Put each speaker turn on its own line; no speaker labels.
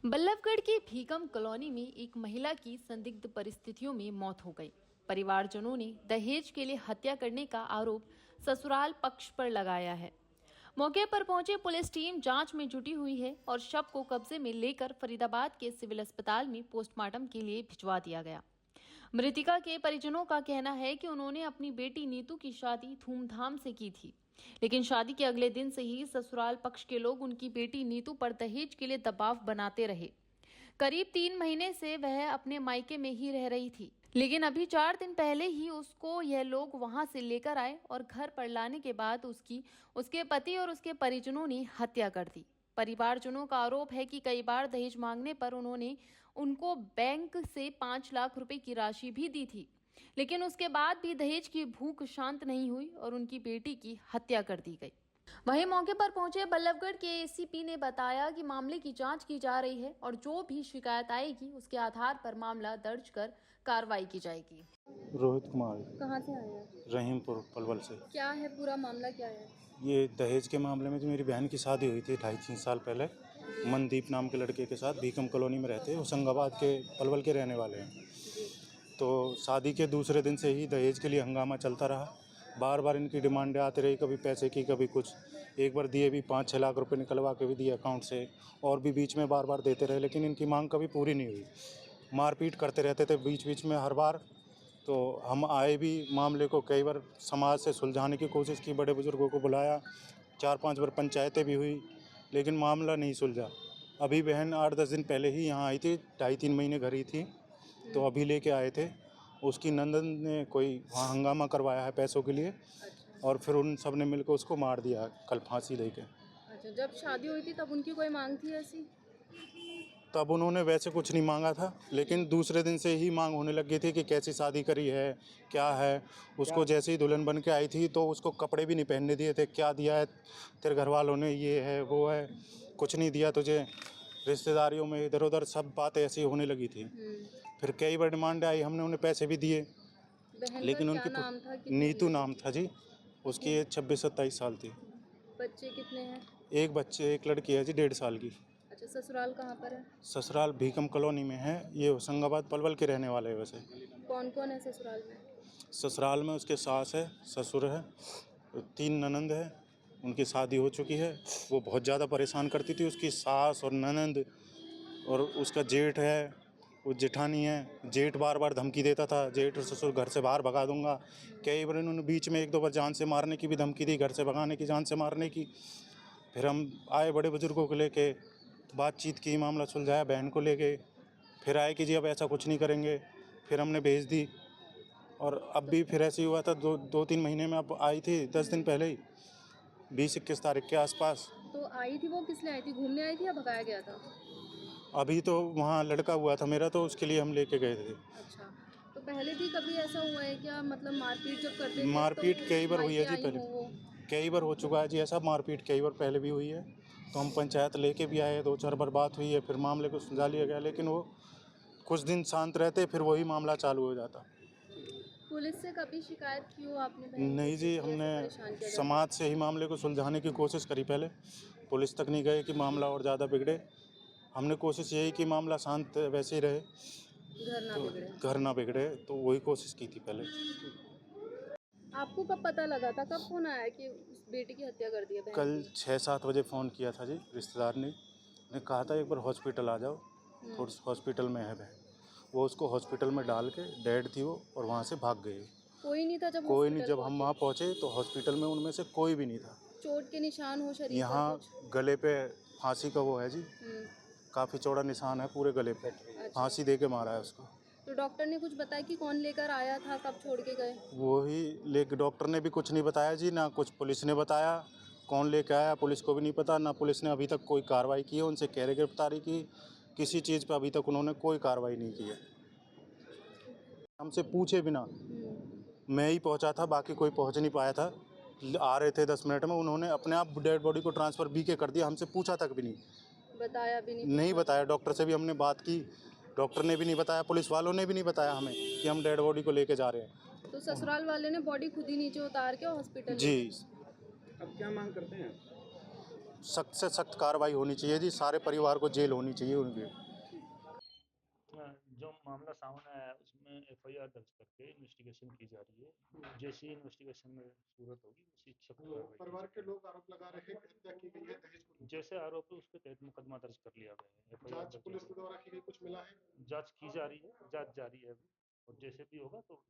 बल्लभगढ़ के भीकम कॉलोनी में एक महिला की संदिग्ध परिस्थितियों में मौत हो गई। परिवारजनों ने दहेज के लिए हत्या करने का आरोप ससुराल पक्ष पर लगाया है। मौके पर पहुंचे पुलिस टीम जांच में जुटी हुई है और शव को कब्जे में लेकर फरीदाबाद के सिविल अस्पताल में पोस्टमार्टम के लिए भिजवा दिया गया। मृतिका के परिजनों का कहना है कि उन्होंने अपनी बेटी नीतू की शादी धूमधाम से की थी, लेकिन शादी के अगले दिन से ही ससुराल पक्ष के लोग उनकी बेटी नीतू पर दहेज के लिए दबाव बनाते रहे। करीब 3 महीने से वह अपने मायके में ही रह रही थी, लेकिन अभी 4 दिन पहले ही उसको यह लोग वहां से लेकर आए और घर पर लाने के बाद उसके पति और उसके परिजनों ने हत्या कर दी। परिवारजनों का आरोप है कि कई बार दहेज मांगने पर उन्होंने उनको बैंक से 5 लाख रुपए की राशि भी दी थी, लेकिन उसके बाद भी दहेज की भूख शांत नहीं हुई और उनकी बेटी की हत्या कर दी गई। वहीं मौके पर पहुंचे बल्लभगढ़ के एसीपी ने बताया कि मामले की जांच की जा रही है और जो भी शिकायत आएगी उसके आधार पर मामला दर्ज कर कार्रवाई की जाएगी।
रोहित कुमार।
कहाँ से आए हैं?
रहीमपुर पलवल से।
क्या है पूरा मामला, क्या है?
ये दहेज के मामले में जो मेरी बहन की शादी हुई थी 2.5-3 साल पहले मनदीप नाम के लड़के के साथ, भीकम कॉलोनी में रहते हैं, होशंगाबाद के पलवल के रहने वाले हैं। तो शादी के दूसरे दिन से ही दहेज के लिए हंगामा चलता रहा। बार बार इनकी डिमांडें आती रही, कभी पैसे की कभी कुछ। एक बार दिए भी 5-6 लाख रुपए निकलवा के भी दिए अकाउंट से, और भी बीच में बार बार देते रहे, लेकिन इनकी मांग कभी पूरी नहीं हुई। मारपीट करते रहते थे बीच बीच में हर बार। तो हम आए भी, मामले को कई बार समाज से सुलझाने की कोशिश की, बड़े बुजुर्गों को बुलाया, 4-5 बार पंचायतें भी हुई, लेकिन मामला नहीं सुलझा। अभी बहन 8-10 दिन पहले ही यहाँ आई थी, 2.5-3 महीने घर ही थी, तो अभी लेके आए थे। उसकी नंदन ने कोई वहाँ हंगामा करवाया है पैसों के लिए।
अच्छा।
और फिर उन सब ने मिलकर उसको मार दिया कल फांसी देके।
अच्छा, जब शादी हुई थी तब उनकी कोई मांग थी ऐसी?
तब उन्होंने वैसे कुछ नहीं मांगा था, लेकिन दूसरे दिन से ही मांग होने लगी थी कि कैसी शादी करी है, क्या है। उसको जैसे ही दुल्हन बन के आई थी तो उसको कपड़े भी नहीं पहनने दिए थे। क्या दिया है तेरे घर वालों ने, ये है वो है, कुछ नहीं दिया तुझे। रिश्तेदारियों में इधर उधर सब बातें ऐसी होने लगी थी। फिर कई बार डिमांड आई, हमने उन्हें पैसे भी दिए, लेकिन
क्या
उनकी
नाम था?
नीतू नाम था जी। उसकी एज 26-27 साल थी।
बच्चे कितने हैं?
एक बच्चे, एक लड़की है जी 1.5 साल की।
अच्छा, ससुराल कहाँ पर है?
ससुराल भीकम कॉलोनी में है। ये होशंगाबाद पलवल के रहने वाले हैं वैसे।
कौन कौन है ससुराल में?
ससुराल में उसके सास है, ससुर है, 3 ननंद है। उनकी शादी हो चुकी है। वो बहुत ज़्यादा परेशान करती थी, उसकी सास और ननंद। और उसका जेठ है, वो जेठानी है। जेठ बार बार धमकी देता था, जेठ और ससुर घर से बाहर भगा दूंगा। कई बार इन्होंने बीच में 1-2 बार जान से मारने की भी धमकी दी, घर से भगाने की, जान से मारने की। फिर हम आए बड़े बुजुर्गों को लेके, बातचीत की, मामला सुलझाया बहन को लेके। फिर आए कि जी अब ऐसा कुछ नहीं करेंगे। फिर हमने भेज दी। और अब भी फिर ऐसे ही हुआ था 2-3 महीने में। अब आई थी 10 दिन पहले ही, 20-21 तारीख के आसपास।
तो आई थी वो किस लिए आई थी? घूमने आई थी या भगाया गया था?
अभी तो वहाँ लड़का हुआ था मेरा, तो उसके लिए हम लेके गए थे।
अच्छा, तो पहले भी कभी ऐसा हुआ है क्या? मतलब मारपीट जब करते थे
मारपीट
तो
कई बार हुई है जी
मायके आई
पहले।
हो वो?
कई बार हो चुका है जी ऐसा, मारपीट कई बार पहले भी हुई है। तो हम पंचायत लेके भी आए, 2-4 बार बात हुई है, फिर मामले को सुलझा लिया गया, लेकिन वो कुछ दिन शांत रहते, फिर वही मामला चालू हो जाता।
पुलिस से कभी शिकायत की हो आपने बहन की
नहीं जी,
कि ऐसे परेशान
हमने
किया जाता
समाज से ही मामले को सुलझाने की कोशिश करी पहले। पुलिस तक नहीं गए कि मामला और ज़्यादा बिगड़े। हमने कोशिश यही कि मामला शांत वैसे ही रहे,
है? घर ना
तो
बिगड़े।
घर ना बिगड़े, तो वही कोशिश की थी पहले।
आपको कब पता लगा था, कब फोन आया कि उस बेटी की हत्या कर दी है बहन
कल
की?
6-7 बजे फ़ोन किया था जी रिश्तेदार ने कहा था एक बार हॉस्पिटल आ जाओ, थोड़ा हॉस्पिटल में है बहन। वो उसको हॉस्पिटल में डाल के, डेड थी वो, और वहाँ से भाग गई।
कोई नहीं था जब
कोई नहीं,
हॉस्पिटल
जब हम वहाँ पहुँचे तो हॉस्पिटल में उनमें से कोई भी नहीं था।
चोट के निशान हो शरीर पर
यहाँ
कुछ?
गले पे फांसी का वो है जी, काफ़ी चौड़ा निशान है पूरे गले पे। फांसी दे के मारा है उसको।
तो डॉक्टर ने कुछ बताया कि कौन लेकर आया था, कब छोड़ के गए?
वही लेके, डॉक्टर ने भी कुछ नहीं बताया जी, ना कुछ पुलिस ने बताया। कौन लेके आया पुलिस को भी नहीं पता, ना पुलिस ने अभी तक कोई कार्रवाई की है। उनसे कह रहे गिरफ्तारी की, किसी चीज़ पे अभी तक उन्होंने कोई कार्रवाई नहीं की है। हमसे पूछे बिना मैं ही पहुंचा था, बाकी कोई पहुंच नहीं पाया था। आ रहे थे 10 मिनट में, उन्होंने अपने आप डेड बॉडी को ट्रांसफ़र भी के कर दिया, हमसे पूछा तक भी नहीं।
बताया भी नहीं?
नहीं बताया। डॉक्टर से भी हमने बात की, डॉक्टर ने भी नहीं बताया, पुलिस वालों ने भी नहीं बताया हमें कि हम डेड बॉडी को लेके जा रहे हैं।
तो ससुराल वाले ने बॉडी खुद ही नीचे उतार के हॉस्पिटल
जी।
अब क्या मांग करते हैं?
सख्त से सख्त कार्रवाई होनी चाहिए थी, सारे परिवार को जेल होनी चाहिए उनकी।
जो मामला सामने आया है उसमें एफआईआर दर्ज करके इन्वेस्टिगेशन की जा रही है। जैसी इन्वेस्टिगेशन में सूरत होगी उसी सख्त कार्रवाई
परिवार के लोग आरोप लगा रहे हैं कि हत्या की गई है दहेज को लेकर।
जैसे आरोप है उसके तहत मुकदमा दर्ज कर लिया गया है। एफआईआर
जांच पुलिस के द्वारा की गई कुछ मिला है?
जांच की जा रही है, जांच जारी है अभी, और जैसे भी होगा तो